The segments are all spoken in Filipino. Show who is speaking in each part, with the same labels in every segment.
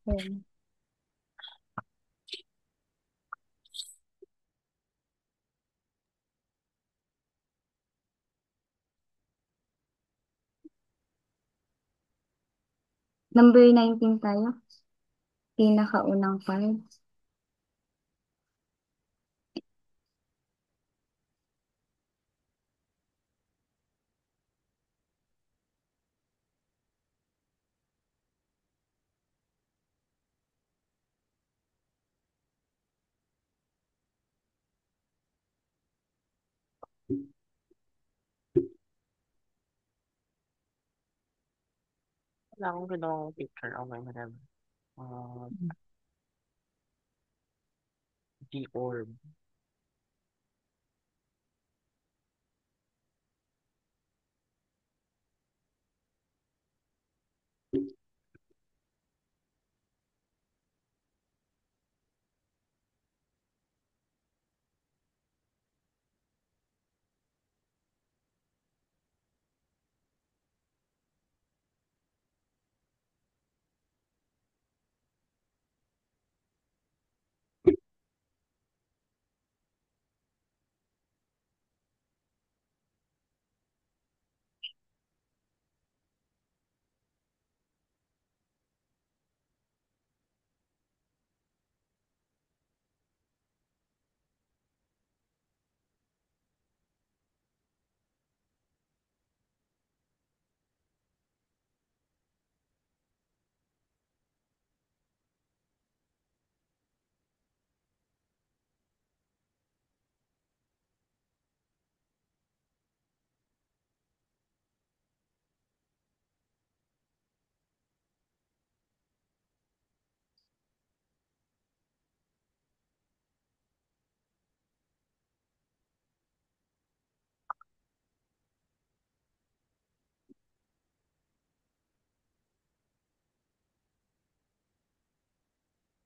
Speaker 1: Ayan. Number 19 tayo. Pinakaunang card.
Speaker 2: Wala akong ginawang picture. Okay, madam. G-orb.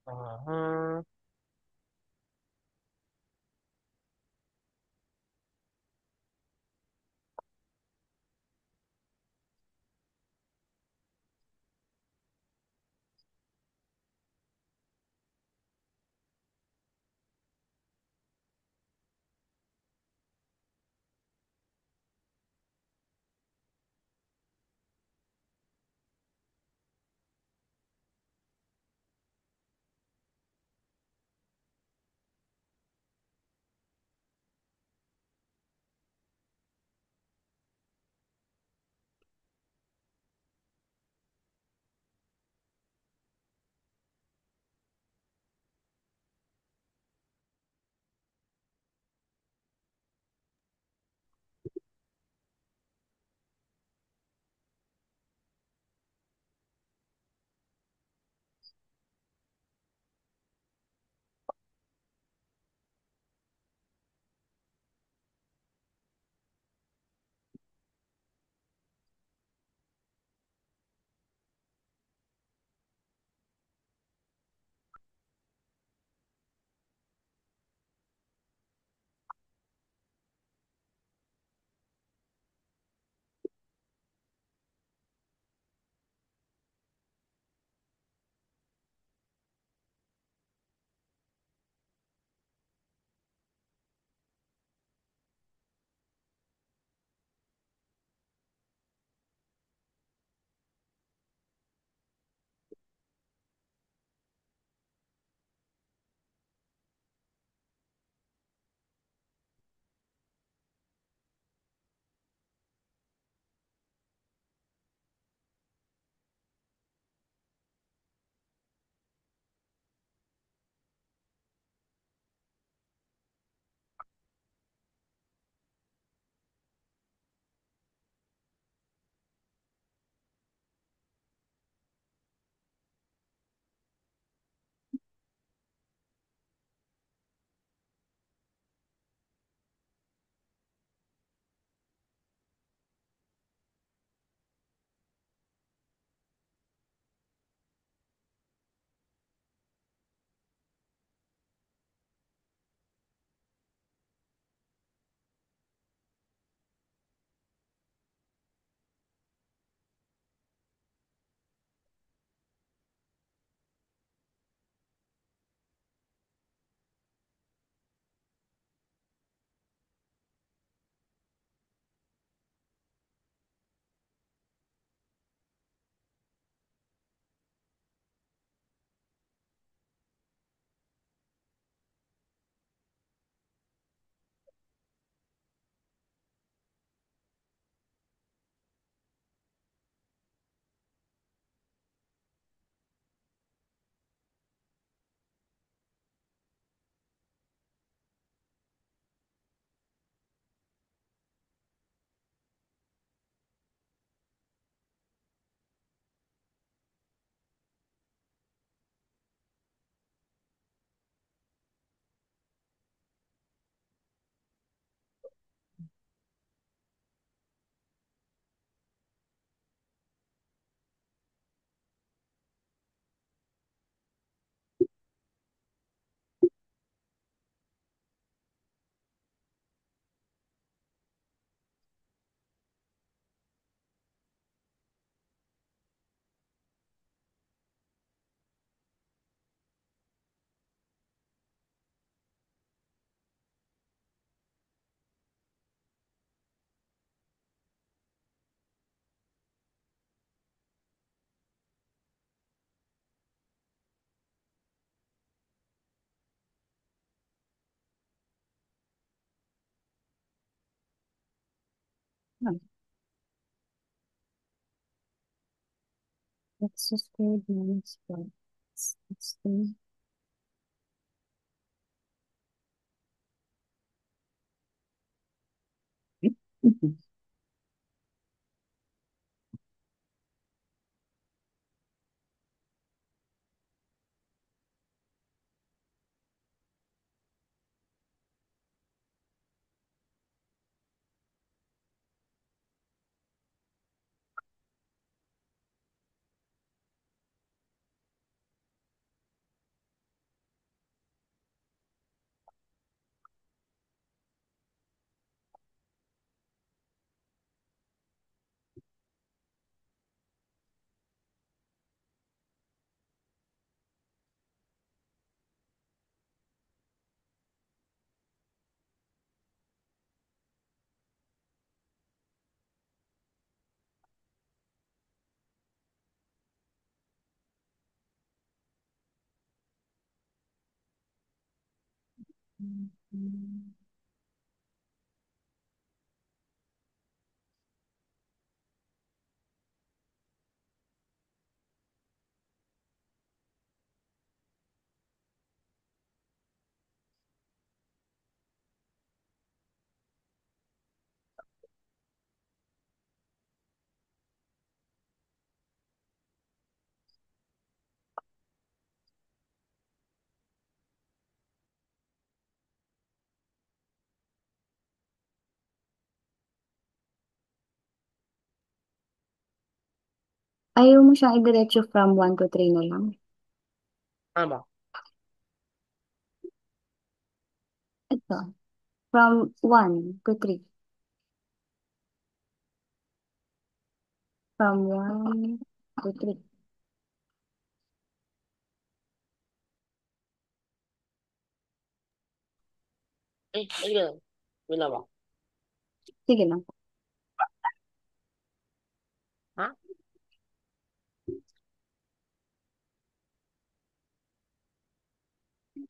Speaker 2: Uh-huh.
Speaker 1: X squared minus 4. X two. Ayaw mo siyang idiretso from 1 to 3 na lang.
Speaker 2: Ano ba?
Speaker 1: Ito. From 1 to 3. From 1 to 3.
Speaker 2: Ayun. Wala ba?
Speaker 1: Sige lang.
Speaker 2: Ha?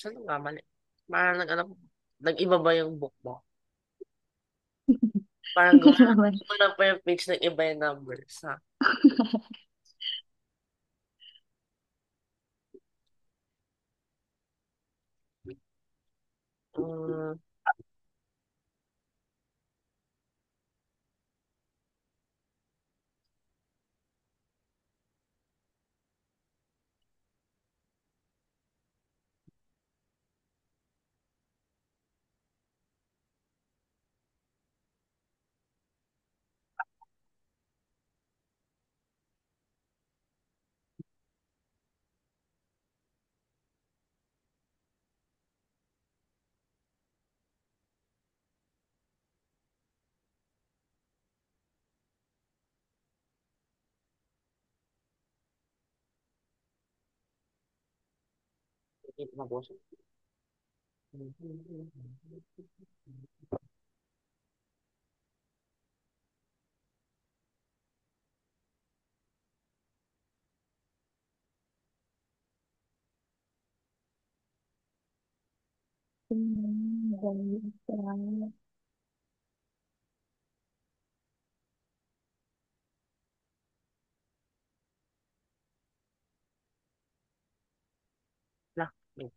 Speaker 2: Saan nga mali? Parang nag-iba ba yung book mo? Parang
Speaker 1: Hindi naman.
Speaker 2: gumana pa yung page, nag-iba yung numbers, ha? Um, Ito na po siya. Na, wait.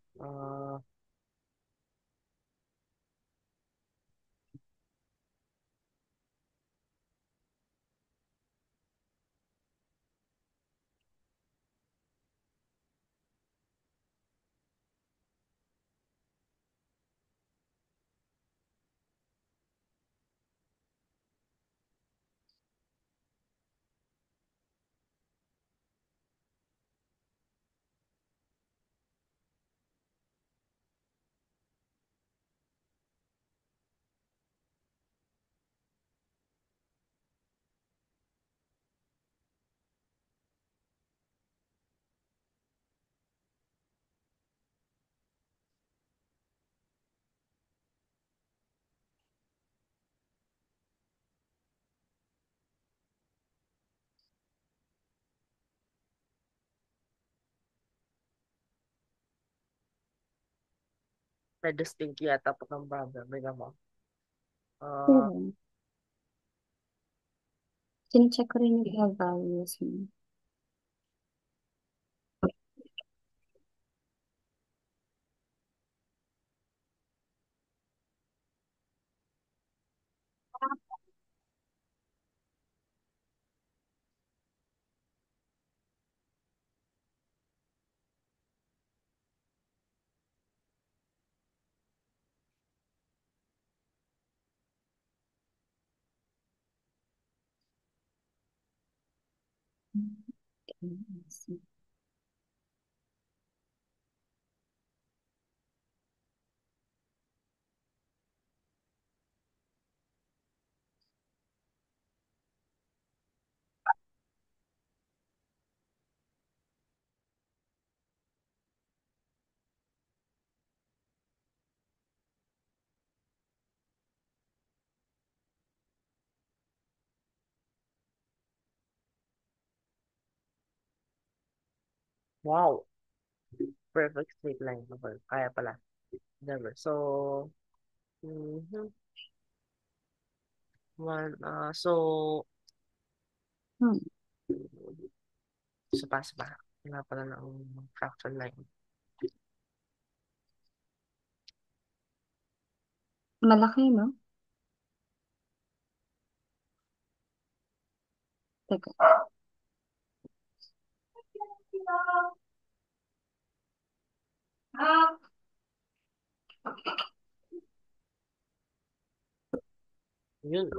Speaker 2: May distinct yata po ng brother. May naman.
Speaker 1: Sige
Speaker 2: Ah,
Speaker 1: lang. Chinecheck ko rin yung mga values mo. Okay, let's see.
Speaker 2: Wow. Perfect straight line. Number. Kaya pala. Never. So, mhm. So,
Speaker 1: Hmm.
Speaker 2: sa pa. Wala pala ng fraction line.
Speaker 1: Malaki, no? Teka.
Speaker 2: Yun.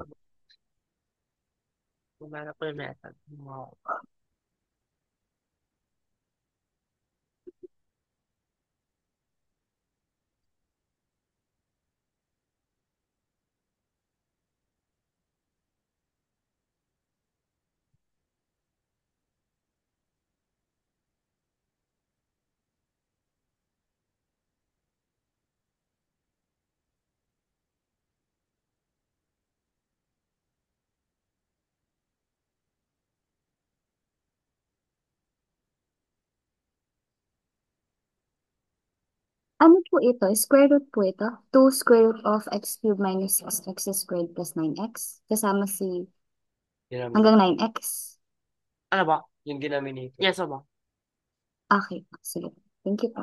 Speaker 2: Wala po yung method. Wow.
Speaker 1: Ano po ito? Square root po ito? 2 square root of x cubed minus 6x squared plus 9x. Kasama si hanggang
Speaker 2: Denominator.
Speaker 1: 9x.
Speaker 2: Ano ba? Yung denominator. Yes, ano ba?
Speaker 1: Okay, sige. Thank you po.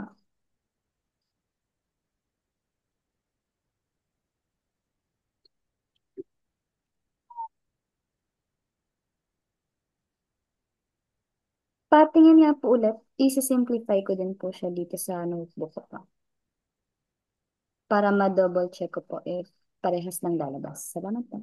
Speaker 1: Patingin nga po ulit, isa-simplify ko din po siya dito sa notebook ko pa. Para ma-double check ko po if parehas ng lalabas. Salamat po.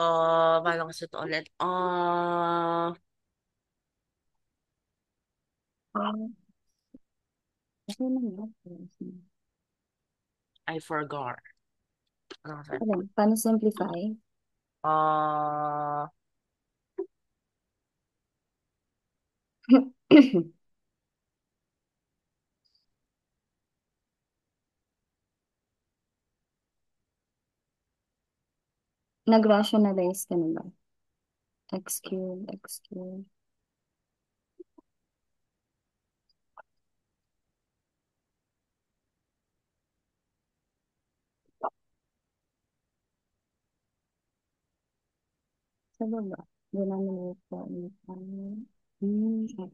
Speaker 2: Paano kasi ito ulit?
Speaker 1: Okay lang yan.
Speaker 2: I forgot. Ano kasi?
Speaker 1: Ano, paano simplify?
Speaker 2: Ah,
Speaker 1: Nag-rationalize ka na ba? X cube, X cube. Sa baba. Denominator. Okay.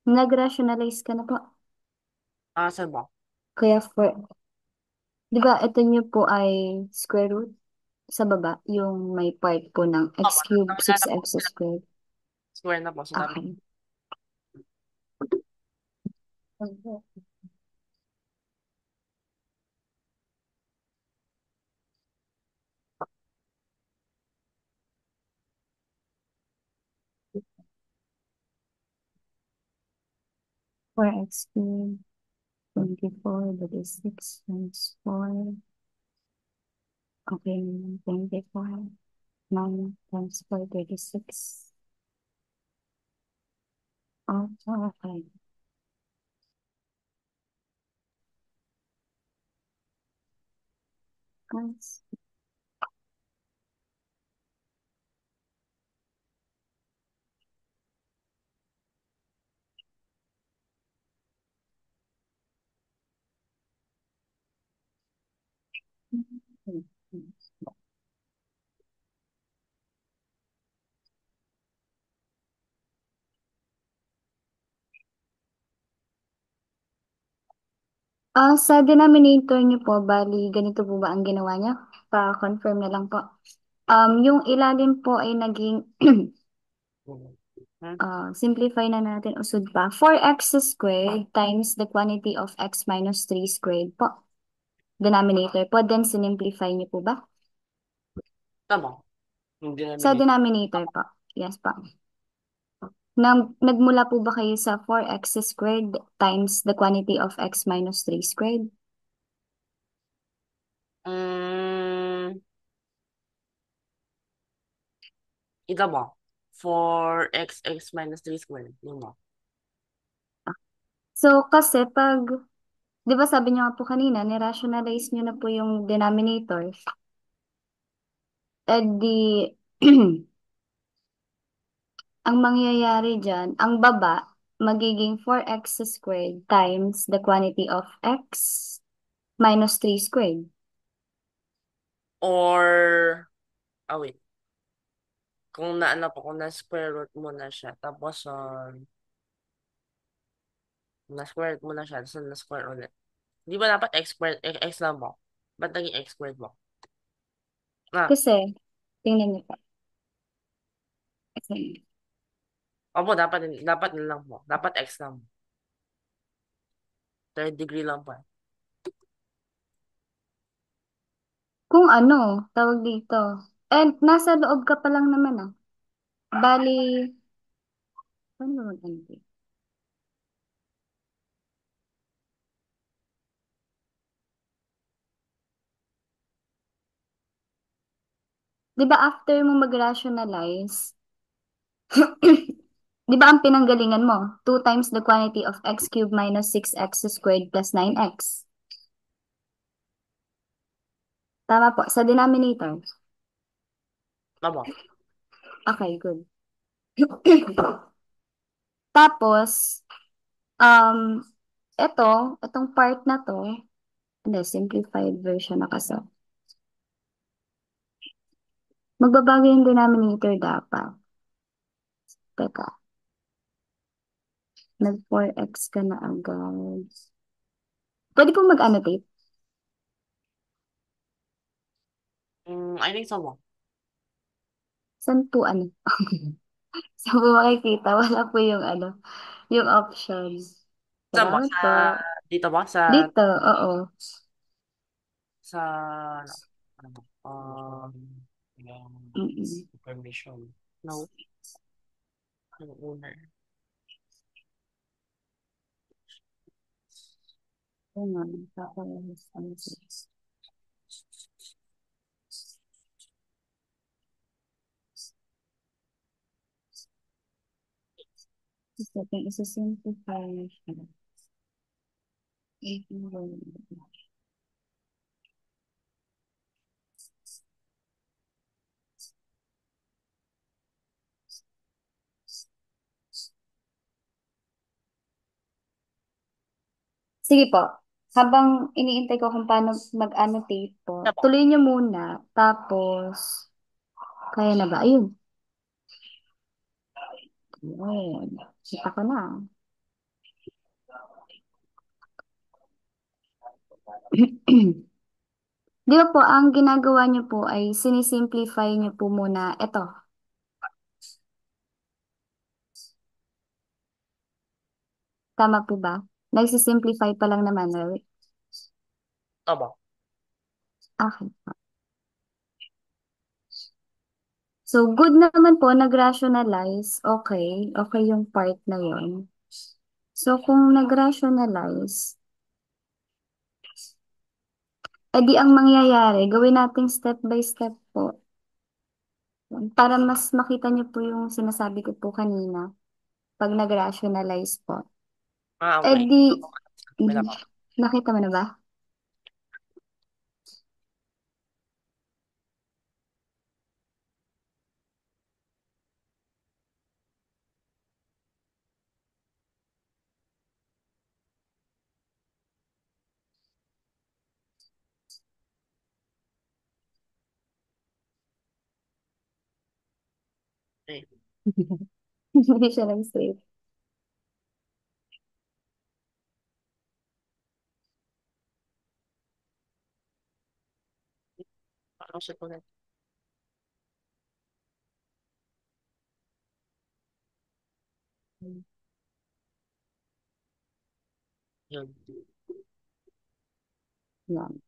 Speaker 1: Nag-rationalize ka na po.
Speaker 2: saan ba?
Speaker 1: Kaya for, di ba ito niyo po ay square root sa baba, yung may part po ng x cubed
Speaker 2: Nawala
Speaker 1: 6x
Speaker 2: na po.
Speaker 1: squared.
Speaker 2: Square na po. So, dapat
Speaker 1: Okay. 4x cubed, 24, that is 6 times 4. Okay, 24. 9 times 4, 36. Oh, okay. Guys. Sa denominator niyo po, bali, ganito po ba ang ginawa niya? Pa-confirm na lang po. Yung ilalim po ay naging,
Speaker 2: Hmm?
Speaker 1: simplify na natin, usod pa. 4x squared times the quantity of x minus 3 squared po. Denominator po, then sinimplify niyo po ba?
Speaker 2: Tama. Yung
Speaker 1: Sa
Speaker 2: denominator.
Speaker 1: denominator po. Yes po. Nagmula po ba kayo sa 4x squared times the quantity of x minus 3 squared?
Speaker 2: Mm, ito mo. 4x minus 3 squared. Yun mo.
Speaker 1: So, kasi pag, di ba sabi niyo nga po kanina, ni-rationalize niyo na po yung denominator, di, ang mangyayari dyan, ang baba, magiging 4x squared times the quantity of x minus 3 squared.
Speaker 2: Or, wait. Kung na ano po, kung na square root mo na siya, tapos na square root mo na siya, tapos na square ulit. Di ba dapat x squared, x lang mo? Ba't naging x squared mo? Ah,
Speaker 1: Kasi, tingnan niyo pa. Kasi,
Speaker 2: opo, dapat na lang mo. Dapat x lang mo. Third degree lang pa.
Speaker 1: kung ano, tawag dito. And nasa loob ka pa lang naman ah. Bali, paano ba mag-end? Di ba after mo mag-rationalize, di ba ang pinanggalingan mo? 2 times the quantity of x cubed minus 6x squared plus 9x. Tama po, sa denominator.
Speaker 2: Tama.
Speaker 1: Okay, good. Tapos, ito, itong part na to, hindi, simplified version na kasi. Magbabago yung denominator dapat. Teka, nag 4x ka na agad. Pwede po mag-annotate.
Speaker 2: I think so mo.
Speaker 1: Saan po ano? Saan po makikita? Wala po yung ano, yung options.
Speaker 2: Saan mo?
Speaker 1: Salamat
Speaker 2: Sa,
Speaker 1: po.
Speaker 2: dito ba?
Speaker 1: Dito, oo.
Speaker 2: Sa, ano? Ano? Yung
Speaker 1: Mm-mm.
Speaker 2: permission. No, yung owner.
Speaker 1: Oo nga, tapos, ano siya? Isa-simplify na siya. Sige po. Habang iniintay ko kung paano mag-annotate po,
Speaker 2: Tama.
Speaker 1: tuloy niyo muna. Tapos, kaya na ba? Ayun. Ayun. Kita ko na. Di ba po, ang ginagawa niyo po ay sinisimplify niyo po muna ito. Tama po ba? Nagsisimplify pa lang naman, right?
Speaker 2: Opo.
Speaker 1: Okay. So, good naman po, nag-rationalize. Okay. Okay yung part na yon. So, kung nag-rationalize, edi ang mangyayari, gawin nating step by step po. Para mas makita niyo po yung sinasabi ko po kanina, pag nag-rationalize po.
Speaker 2: Okay.
Speaker 1: Edi,
Speaker 2: Wala pa.
Speaker 1: nakita mo na ba?
Speaker 2: Okay.
Speaker 1: Hindi siya nag-save.
Speaker 2: Parang siya po na. Yun.
Speaker 1: Yan.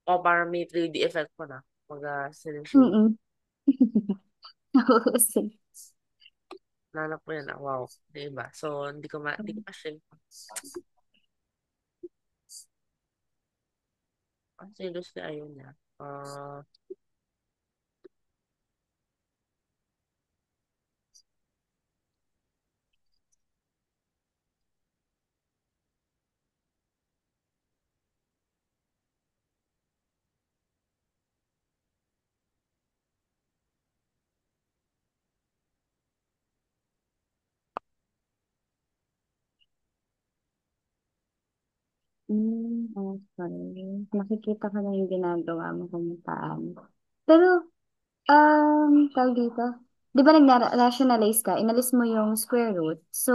Speaker 2: O, parang may 3D effect po na. Mag-siling-siling.
Speaker 1: Mm-mm. Nahusay.
Speaker 2: Nanap po yan. Wow. Diba? So, hindi ko ma-share. Ang seriously, ayun na.
Speaker 1: Okay. Nakikita ko na yung ginagawa mo kung paano. Pero, tawag dito. Di ba nag-rationalize ka, inalis mo yung square root. So,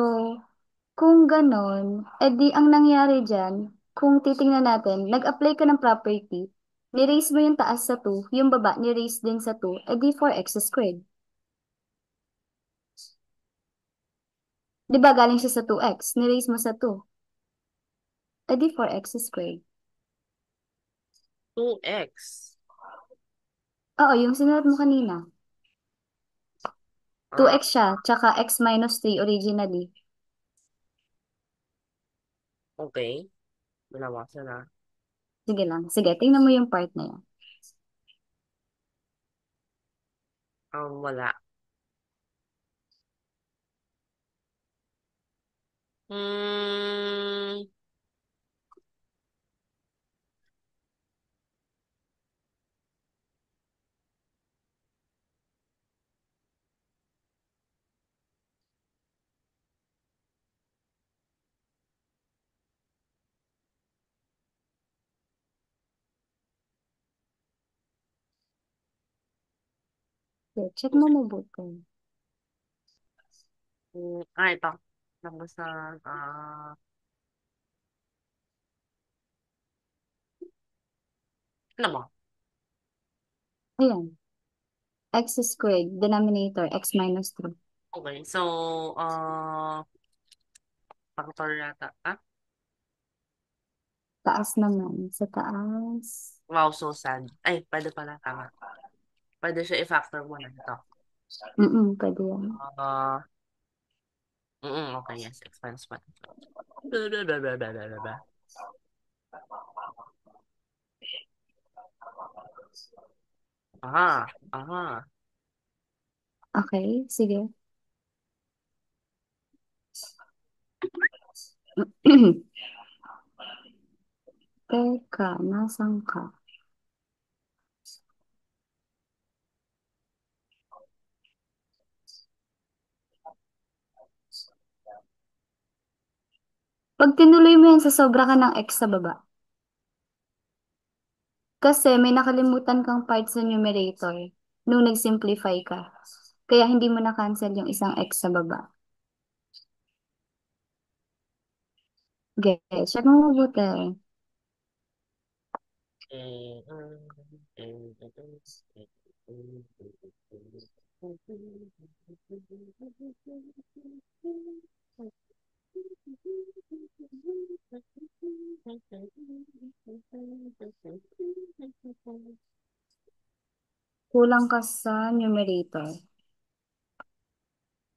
Speaker 1: kung ganon, edi ang nangyari dyan, kung titingnan natin, nag-apply ka ng property, ni-raise mo yung taas sa 2, yung baba ni-raise din sa 2, edi 4x squared. Di ba galing siya sa 2x, ni-raise mo sa 2, edi 4x squared.
Speaker 2: 2x.
Speaker 1: Oo, yung sinulat mo kanina.
Speaker 2: Ah,
Speaker 1: 2x siya, tsaka x minus 3 originally.
Speaker 2: okay. Binawasan na.
Speaker 1: Sige lang. Sige, tingnan mo yung part na yan.
Speaker 2: Wala. Hmm.
Speaker 1: Okay, check mo mabuti.
Speaker 2: Ito. Nabasa, ah, ano mo?
Speaker 1: Ayan. X squared, denominator, x minus 3.
Speaker 2: Okay. So, factor yata.
Speaker 1: Taas naman. Sa taas.
Speaker 2: Wow, so sad. Ay, pwede pala. Tama. Pwede siya i-factor mo na ito.
Speaker 1: Pwede yan.
Speaker 2: Okay, yes. Expense pa. Blah, blah, blah, blah, blah, blah, blah. Aha. Aha.
Speaker 1: Okay, sige. Teka, nasan ka? Pag tinuloy mo yan, sa sobra ka ng x sa baba. Kasi may nakalimutan kang part sa numerator nung nag-simplify ka. Kaya hindi mo na-cancel yung isang x sa baba. Okay, check mo mabuti.
Speaker 2: Eh,
Speaker 1: Kulang ka sa numerator.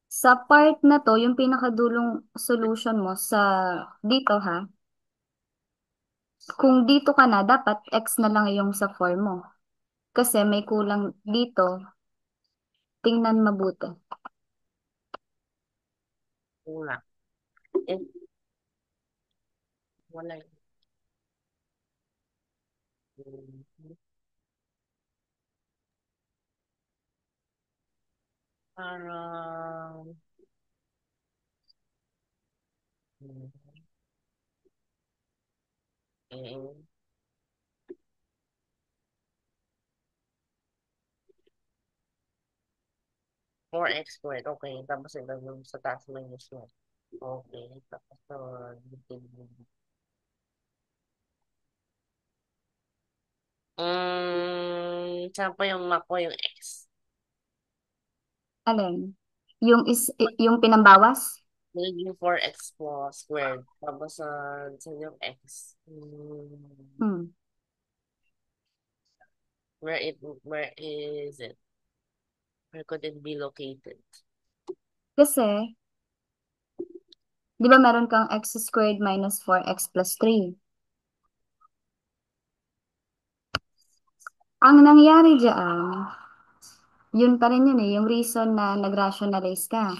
Speaker 1: Sa part na to, yung pinakadulong solution mo sa dito ha, kung dito ka na, dapat x na lang yung sa form mo. Kasi may kulang dito, tingnan mabuti.
Speaker 2: wala. Eh, wala. Parang, eh, 4x squared. Okay. Tapos ilagay mo sa taas minus 1. Okay. Tapos, saan pa yung mako yung x?
Speaker 1: Alin? Yung pinambawas?
Speaker 2: Naging 4x po squared. Tapos, saan yung x?
Speaker 1: Hmm.
Speaker 2: Where is it? Where could it be located?
Speaker 1: Kasi, di ba meron kang x squared minus 4x plus 3? Ang nangyari diyan, yun pa rin yun eh, yung reason na nag-rationalize ka.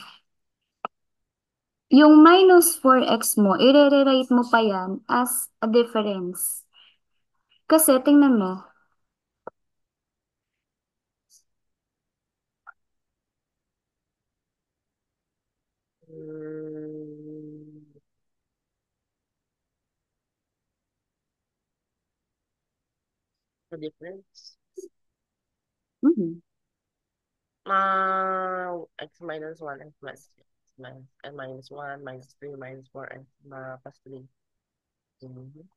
Speaker 1: Yung minus 4x mo, i-rewrite mo pa yan as a difference. Kasi, tingnan mo,
Speaker 2: Hmm, the difference?
Speaker 1: mhm.
Speaker 2: X minus 1, x minus 2, and minus 1, minus 3, minus 4, and plus 3. Mhm.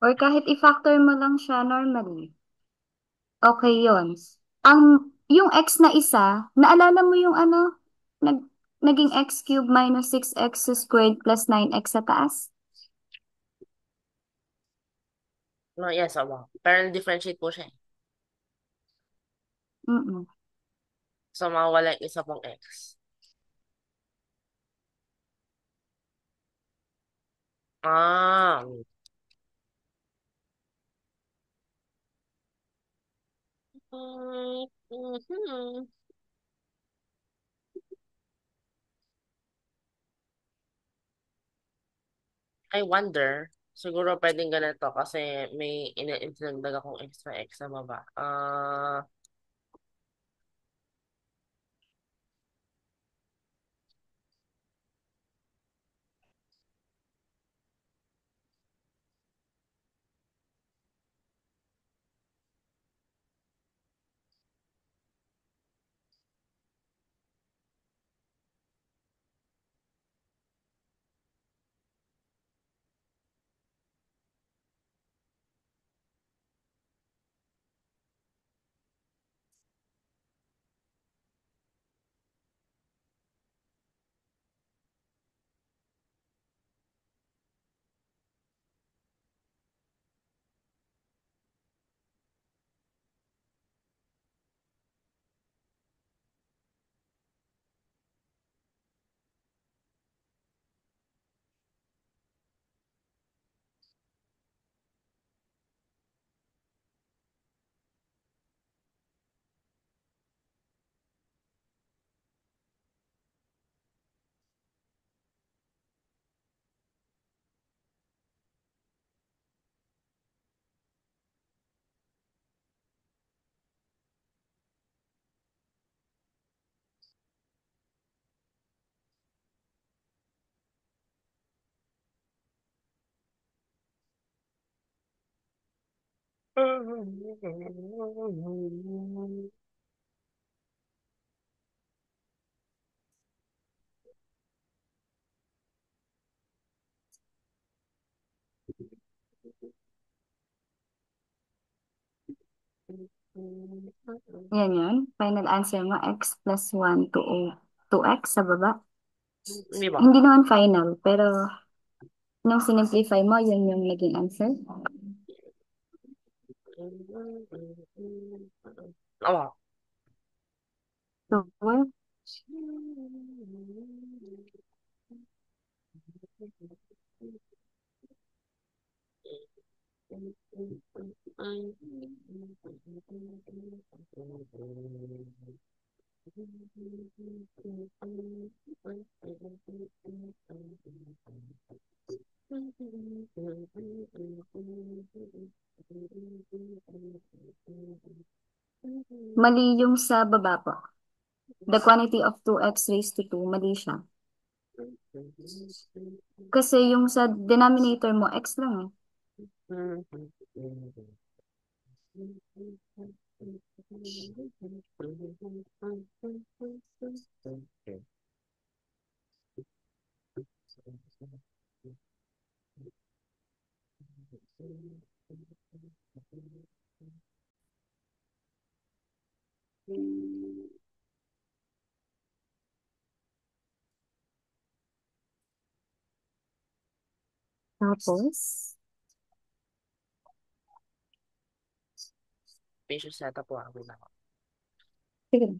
Speaker 1: Or kahit i-factor mo lang siya normally. Okay yon. Yung x na isa, naalala mo yung ano, nag, naging x cubed minus 6x squared plus 9x sa taas?
Speaker 2: No, yes, wow. Pero differentiate po siya eh.
Speaker 1: Mm-mm.
Speaker 2: So, mawawala yung isa pong x. Ah, mhm. I wonder, siguro pwedeng ganito kasi may ina-intinagdag akong extra x sa baba.
Speaker 1: Yan yun. Final answer mo, x plus 1 to 2x sa baba.
Speaker 2: Hindi ba?
Speaker 1: Hindi naman final, pero nung sinimplify mo, yun yung naging answer.
Speaker 2: Oo.
Speaker 1: So, well, mali yung sa baba po. The quantity of 2x raised to 2, mali siya. Kasi yung sa denominator mo, x lang eh. Tapos,
Speaker 2: Patience na po ako na.
Speaker 1: sige.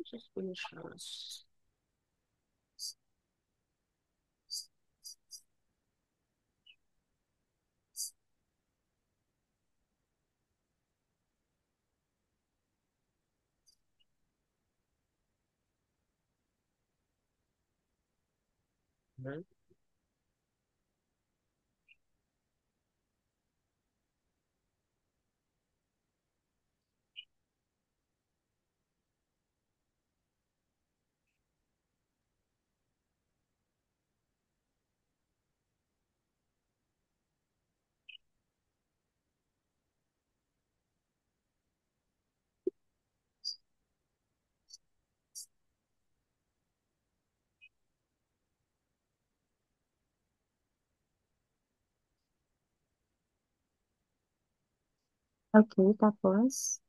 Speaker 2: Suspicious.
Speaker 1: Okay, tapos,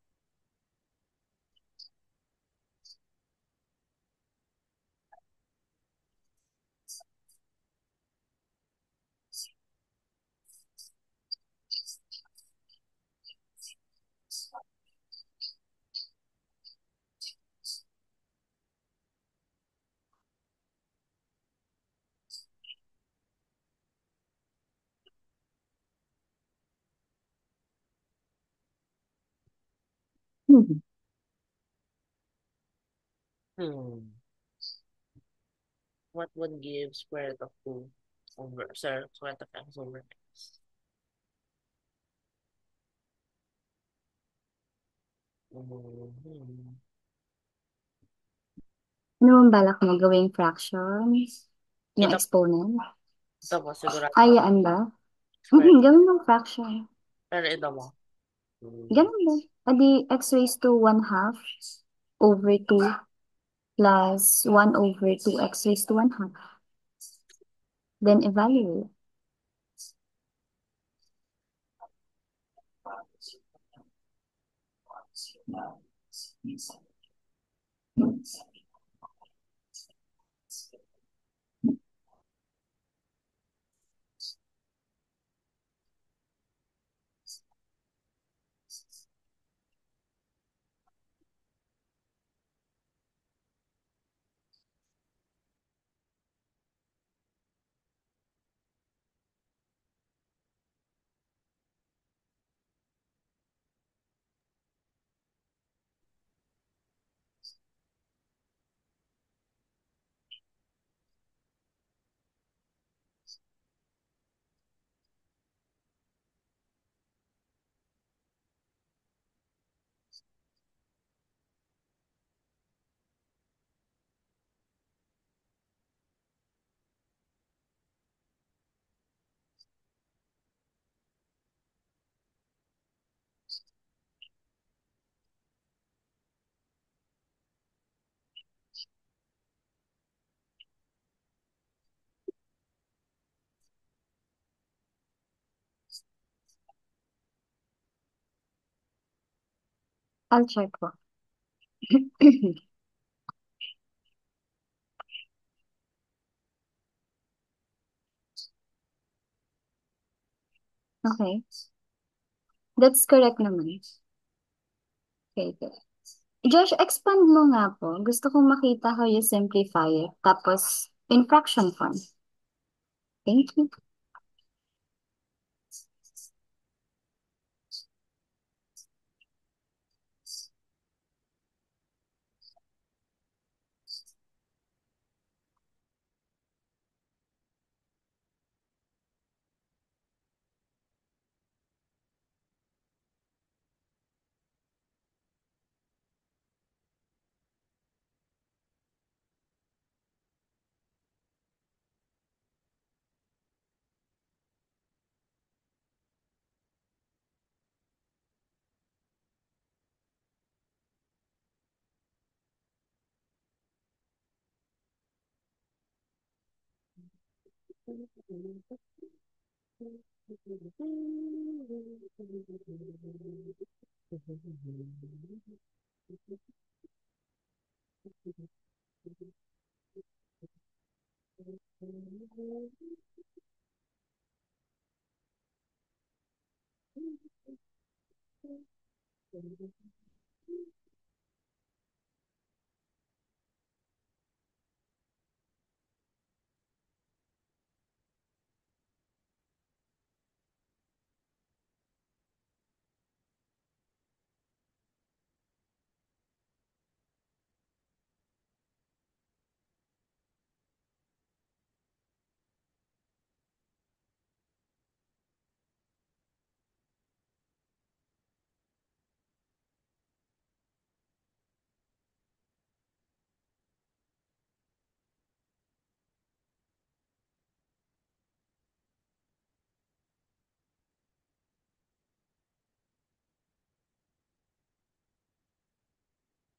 Speaker 1: hmm.
Speaker 2: Hmm. What would give square root of 2 over, sir, square root of x over x? Mhm.
Speaker 1: Ano bang balak mo gawing fraction? Yung
Speaker 2: Ito,
Speaker 1: exponent?
Speaker 2: ito po, sigurado.
Speaker 1: Ayaan ba?
Speaker 2: Square.
Speaker 1: Gawin mong fraction.
Speaker 2: Pero ito mo.
Speaker 1: Ganun ba? Adi x raised to 1 half over 2 plus 1 over 2x raised to 1 half. Then evaluate. I'll check po. Okay. That's correct naman. Okay, good. Josh, expand mo nga po. Gusto kong makita how you simplify it. Tapos, in fraction form. Thank you.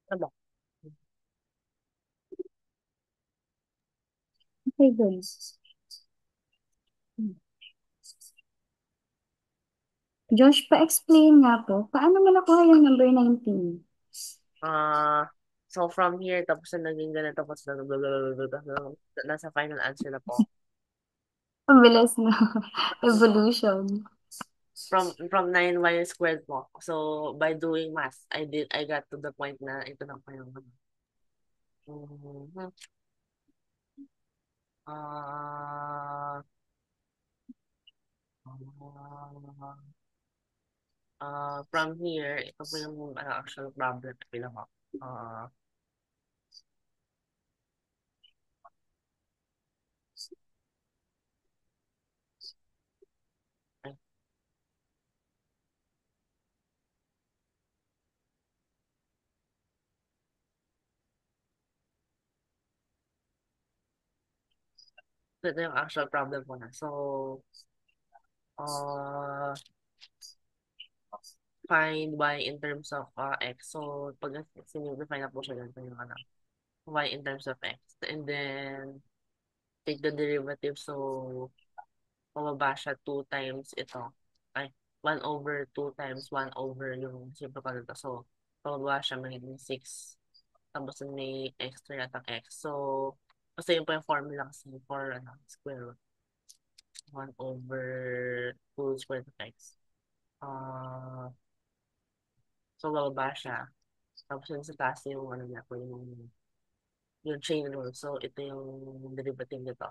Speaker 2: Ano ba?
Speaker 1: Okay, good. Josh, pa-explain nga po, paano mo nakuha yung number 19?
Speaker 2: So from here, tapos na naging ganito, tapos na blah, blah, blah, blah, blah, blah, nasa final answer na po.
Speaker 1: Ang bilis na. Evolution.
Speaker 2: From 9y squared po. So by doing math, I got to the point na ito na po yung mhm. Ah, from here, ito po yung actual problem na ginawa. Ah, ay, ito yung actual problem ko na. So, uh, find y in terms of x. So, pag sinimplify na po siya, ganito yung y in terms of x. And then, take the derivative. So, pababa siya 2 times ito. Ay, 1 over 2 times 1 over yung simple ko nito. So, pababa siya magiging 6. Tapos may extra yatang x. So, basta yun po yung formula kasi for square root. 1 over 2 square root of x. Uh, so, bababa siya. Tapos yun sa taas yung niya po yung chain rule. So, ito yung derivative nito.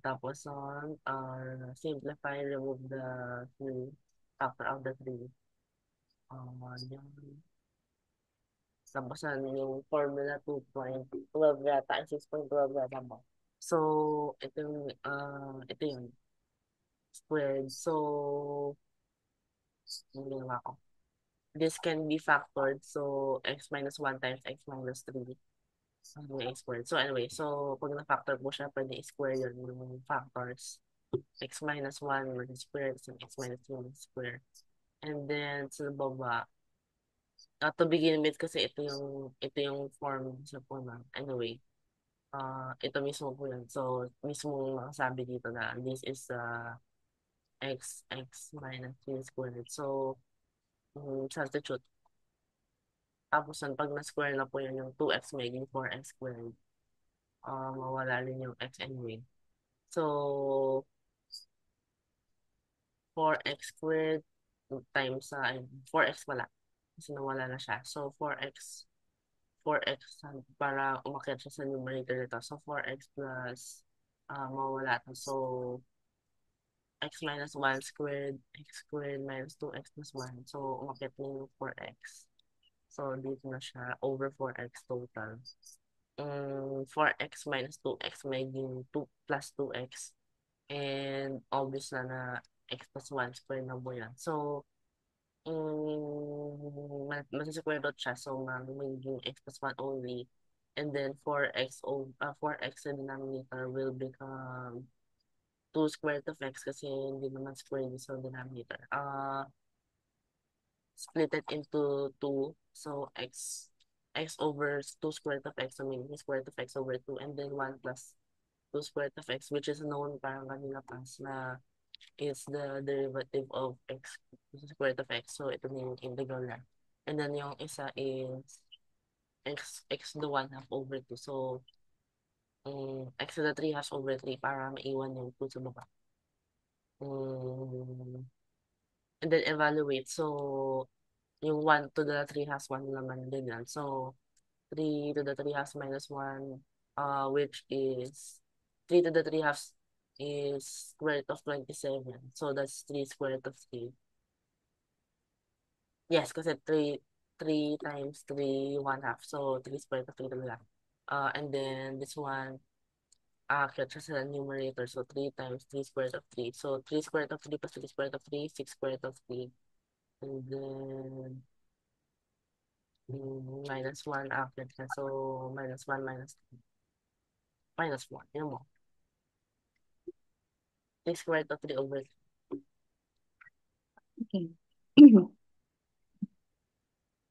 Speaker 2: Tapos simplify, remove the 3, factor out the 3. Yung, tapos yung formula 2.12 yata, ay 6.12 yata mo. So, ito yung squared. So, yung ginawa ko. This can be factored. So, x minus 1 times x minus 3. Yung x squared. So, anyway. So, pag na-factor po siya, pwede i-square yun yung factors. X minus 1 minus square, so x minus 2 minus square. And then, sa baba, to begin with, kasi ito yung form sa puna. Anyway, ito mismo po yun. So, mismo nakasabi dito na this is x minus 3 squared. So, substitute. Tapos nun, pag na-square na po yun, yung 2x magiging 4x squared. Mawala rin yung x anyway. So, 4x squared times 4x wala. Kasi nawala na siya. So, 4x para umakyat siya sa numerator nito. So, 4x plus mawala to. So, x minus 1 squared, x squared minus 2x plus 1. So, umakyat na yung 4x. So, dito na siya over 4x total. 4x minus 2x magiging 2 plus 2x. And obvious na x plus 1 square na po yan. So, masasquare root siya. So, magiging x plus 1 only. And then 4x sa denominator will become 2 square root of x kasi hindi naman square yung sa denominator. Split it into 2. So, x over 2 square root of x. So, magiging square root of x over 2. And then 1 plus 2 square root of x, which is known parang kanina pas na is the derivative of x square root of x. So, ito na yung integral na. And then yung isa is x to the 1 half over 2. So, x to the 3 half over 3 para maiwan yung 2 sa baba. And then evaluate. So, yung 1 to the 3 has 1 naman din yan. So, 3 to the 3 has minus 1, which is 3 to the 3 halves is square root of 27. So, that's 3 square root of 3. Yes, kasi 3 times 3, 1 half. So, 3 square root of 3 talaga. And then, this one, catch sa numerator. So, 3 times 3 square root of 3. So, 3 square root of 3 plus 3 square root of 3, 6 square root of 3. And then, minus 1 after ka. So, minus 1 minus 1. Yun mo. 3 square root of 3 over 3.
Speaker 1: Okay.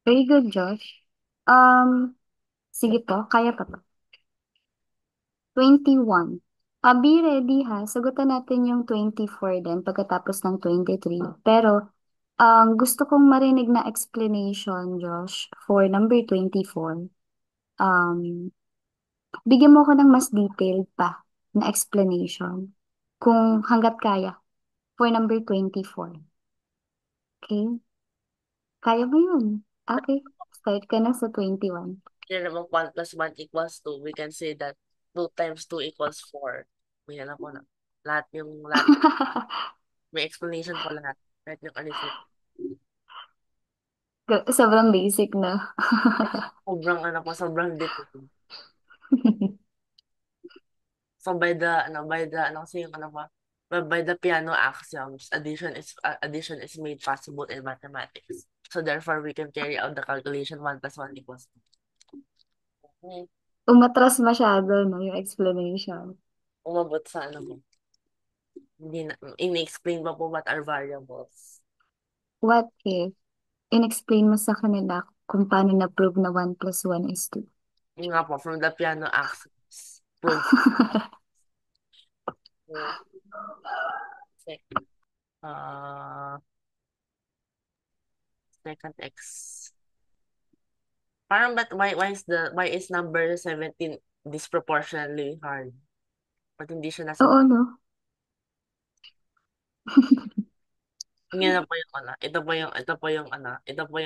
Speaker 1: Very good, Josh. Sige po, kaya pa to. 21. Be ready ha. Sagutan natin yung 24 din pagkatapos ng 23. Pero, gusto kong marinig na explanation, Josh, for number 24. Um, Bigyan mo ko ng mas detailed pa na explanation kung hanggat kaya for number 24. Okay? Kaya mo yun. Okay. Start ka na sa 21.
Speaker 2: Here naman 1 plus 1 equals 2. We can say that 2 times 2 equals 4. May alam ko na. Lahat, may explanation po lahat. Kahit yung alisin.
Speaker 1: Sobrang basic na.
Speaker 2: Sobrang detailed. So kasi yung by the piano axioms, addition is made possible in mathematics. So therefore, we can carry out the calculation 1 plus 1 equals 2.
Speaker 1: Umatras masyado, no, yung explanation.
Speaker 2: Umabot sa mo. Hindi na, ini-explain pa po what are variables.
Speaker 1: What if, in-explain mo sa kanila kung paano na-prove na 1 plus 1 is 2?
Speaker 2: Yung nga po, from the piano axioms, prove po, uh, second x. Parang why is number 17 disproportionately hard? Ba't hindi siya nasa
Speaker 1: Oo, no?
Speaker 2: Tingnan na po yung ito po yung 19. Ito po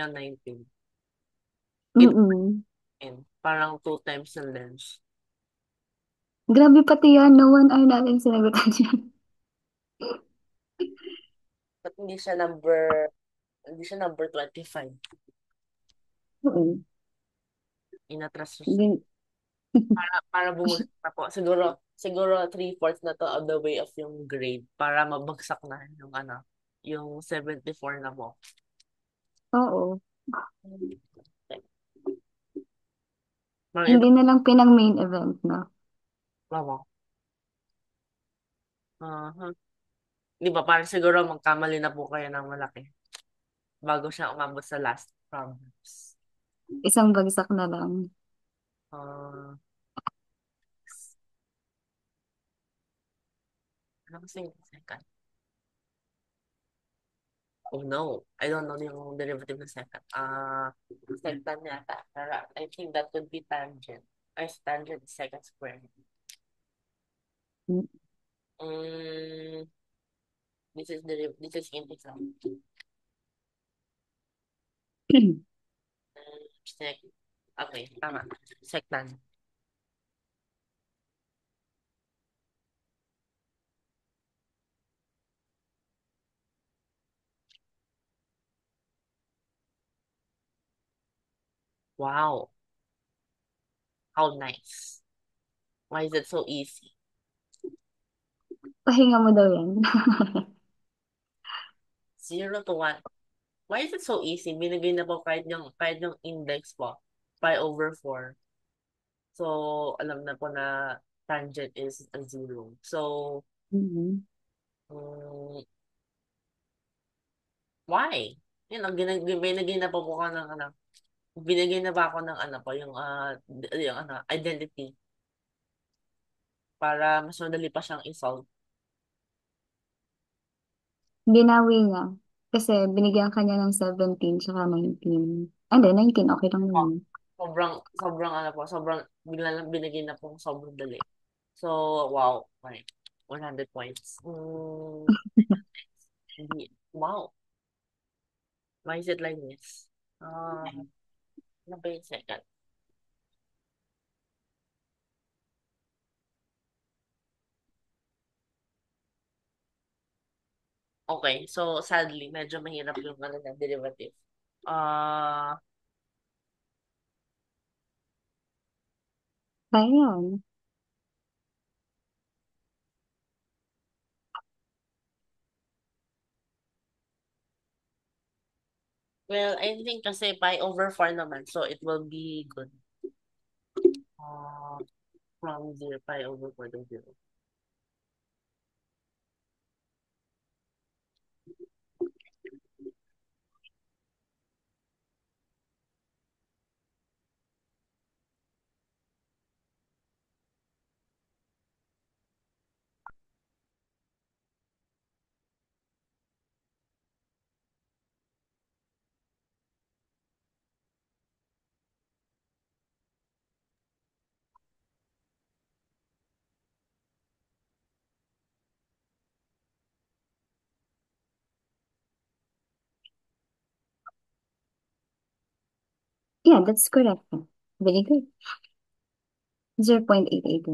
Speaker 1: Mm-mm.
Speaker 2: yun. Parang 2 times yung length.
Speaker 1: Grabe pati yan, no one hour natin sinagutan yan.
Speaker 2: Ba't hindi siya number 25?
Speaker 1: Oo.
Speaker 2: Inatras siya.
Speaker 1: Din-
Speaker 2: Para bumagsak na po. Siguro 3/4 na to of the way of yung grade para mabagsak na yung yung 74 na po.
Speaker 1: Oo.
Speaker 2: Parang ito,
Speaker 1: Hindi na lang pinang main event, no?
Speaker 2: mo. Uh-huh. Di ba, parang siguro magkamali na po kayo ng malaki bago siya umabot sa last problems.
Speaker 1: Isang bagsak na lang.
Speaker 2: Uh, ano kasi yung second? Oh no, I don't know yung derivative ng secant. Secant yata. Pero I think that would be tangent. Ay, tangent is secant square.
Speaker 1: Mm.
Speaker 2: Mm, this is integral. Sec, okay, tama. Secant. Wow, how nice. Why is it so easy?
Speaker 1: Pahinga mo daw yan.
Speaker 2: 0 to 1. Why is it so easy? Binigay na po kahit yung index po, pi over 4. So, alam na po na tangent is a 0. So,
Speaker 1: Mhm.
Speaker 2: mm, why? Yun, binigay na po po ka ng ano, binigay na ba ako ng ano po, yung ano, identity para mas madali pa siyang i-solve.
Speaker 1: Binawi niya. Kasi binigyan kanya ng 17 tsaka 19. Ah, hindi, 19. Okay lang naman.
Speaker 2: Oh, sobrang ano po, bigla lang binigay na po sobrang dali. So, wow, right. 100 points. Wow, why is it like this? Ano ba yung second? Okay, so sadly, medyo mahirap yung ano na derivative. Ah,
Speaker 1: Kaya yan.
Speaker 2: well, I think kasi pi over 4 naman, so it will be good. Uh, from 0, pi over 4 to 0.
Speaker 1: Yeah, that's correct. Very good. 0.88.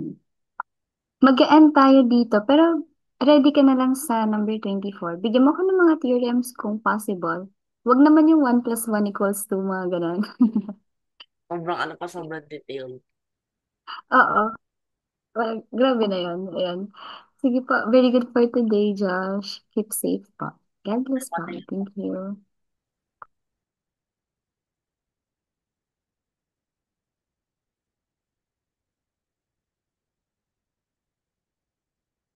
Speaker 1: Mag-e-end tayo dito, pero ready ka na lang sa number 24. Bigyan mo ko ng mga theorems kung possible. Wag naman yung 1 plus 1 equals 2, mga ganun.
Speaker 2: Sobrang ano pa, sobrang detail.
Speaker 1: Oo. Well, grabe na yun. Ayan. Sige po. Very good for today, Josh. Keep safe po. God bless po.
Speaker 2: Pati
Speaker 1: Thank you.